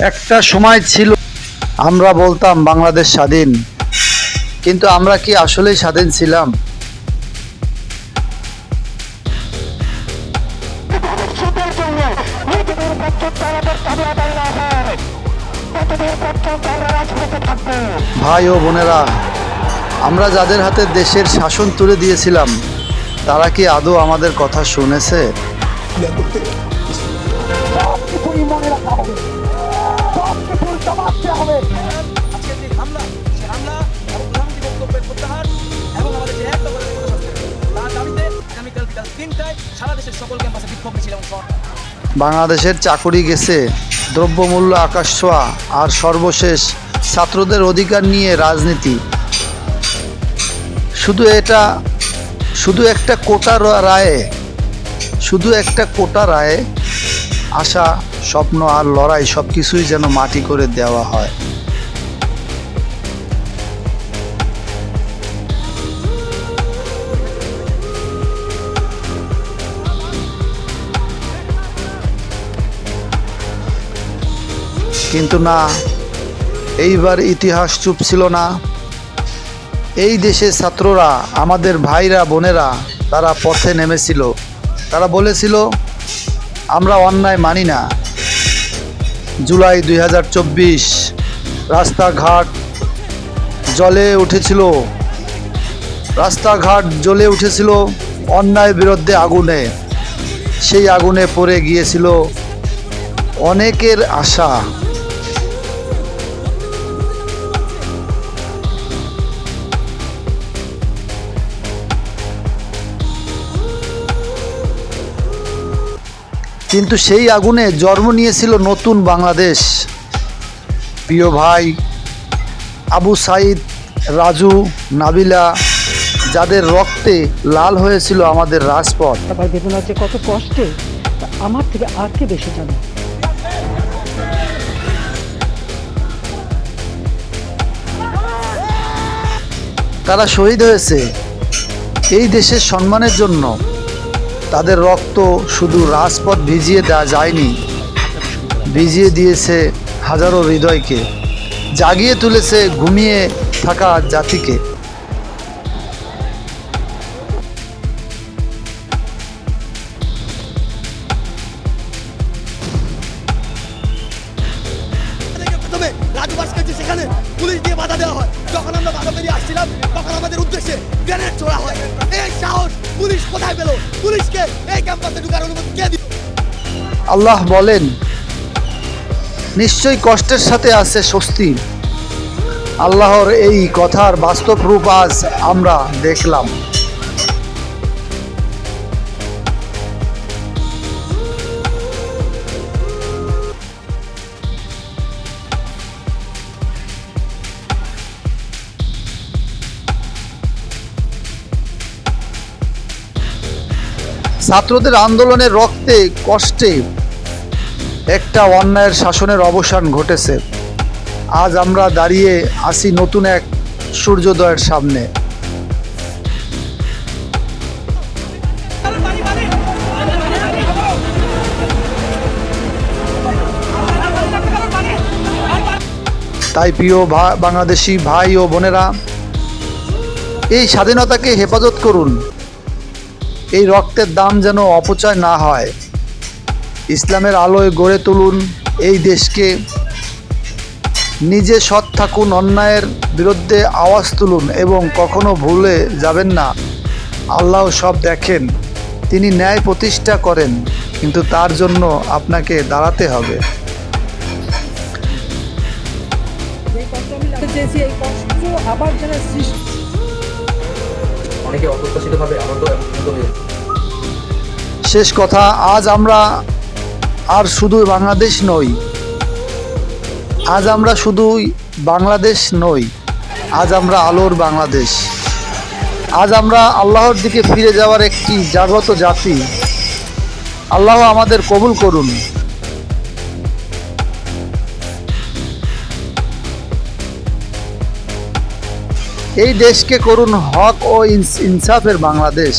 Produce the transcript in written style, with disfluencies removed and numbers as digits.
একটা সময় ছিল আমরা বলতাম বাংলাদেশ স্বাধীন, কিন্তু আমরা কি আসলেই স্বাধীন ছিলাম? ভাই ও বোনেরা, আমরা যাদের হাতে দেশের শাসন তুলে দিয়েছিলাম, তারা কি আদৌ আমাদের কথা শুনেছে? বাংলাদেশের চাকুরি গেছে, দ্রব্যমূল্য আকাশ ছোঁয়া, আর সর্বশেষ ছাত্রদের অধিকার নিয়ে রাজনীতি। শুধু একটা কোটা রায়ে আশা, স্বপ্ন আর লড়াই সবকিছুই যেন মাটি করে দেওয়া হয়। কিন্তু না, এইবার ইতিহাস চুপ ছিল না। এই দেশের ছাত্ররা, আমাদের ভাইরা বোনেরা, তারা পথে নেমেছিল। তারা বলেছিল, আমরা অন্যায় মানি না। জুলাই 2024 রাস্তাঘাট জ্বলে উঠেছিল অন্যায়ের বিরুদ্ধে আগুনে। সেই আগুনে পড়ে গিয়েছিল অনেকের আশা। কিন্তু সেই আগুনে জন্ম নিয়েছিল নতুন বাংলাদেশ। প্রিয় ভাই আবু সাইদ, রাজু, নাবিলা, যাদের রক্তে লাল হয়েছিল আমাদের রাজপথ। আবার বেদনা যে কত কষ্টে, আমার থেকে আর কে বেশি জানে। তারা শহীদ হয়েছে এই দেশের সম্মানের জন্য। তাদের রক্ত শুধু রাজপথ ভিজিয়ে দেওয়া যায়নি, ভিজিয়ে দিয়েছে হাজারো হৃদয়কে, জাগিয়ে তুলেছে ঘুমিয়ে থাকা জাতিকে। সেখানে পুলিশ দিয়ে বাধা দেওয়া হয়। যখন আমরা বাধা পেরিয়ে আসছিলাম, তখন আমাদের উদ্দেশ্যে গ্রেনেড ছোড়া হয়। এই সাহস পুলিশ কোথায় পেল? পুলিশকে এই ক্যাম্পাসে ঢোকার অনুমতি কে দিল? আল্লাহ বলেন, নিশ্চয়ই কষ্টের সাথে আছে স্বস্তি। আল্লাহর এই কথার বাস্তব রূপ আজ আমরা দেখলাম। ছাত্রদের আন্দোলনের রক্তে কষ্টে একটা অন্যায়ের শাসনের অবসান ঘটেছে। আজ আমরা দাঁড়িয়ে আছি নতুন এক সূর্যোদয়ের সামনে। তাই প্রিয় বাংলাদেশি ভাই ও বোনেরা, এই স্বাধীনতাকে হেফাজত করুন। এই রক্তের দাম যেন অপচয় না হয়। ইসলামের আলোয় গড়ে তুলুন এই দেশকে। নিজে সৎ থাকুন, অন্যায়ের বিরুদ্ধে আওয়াজ তুলুন এবং কখনো ভুলে যাবেন না, আল্লাহ সব দেখেন। তিনি ন্যায় প্রতিষ্ঠা করেন, কিন্তু তার জন্য আপনাকে দাঁড়াতে হবে। শেষ কথা, আজ আমরা আর শুধু বাংলাদেশ নই। আজ আমরা আলোর বাংলাদেশ। আজ আমরা আল্লাহর দিকে ফিরে যাওয়ার একটি জাগ্রত জাতি। আল্লাহ আমাদের কবুল করুন। এই দেশকে করুন হক ও ইনসাফের বাংলাদেশ।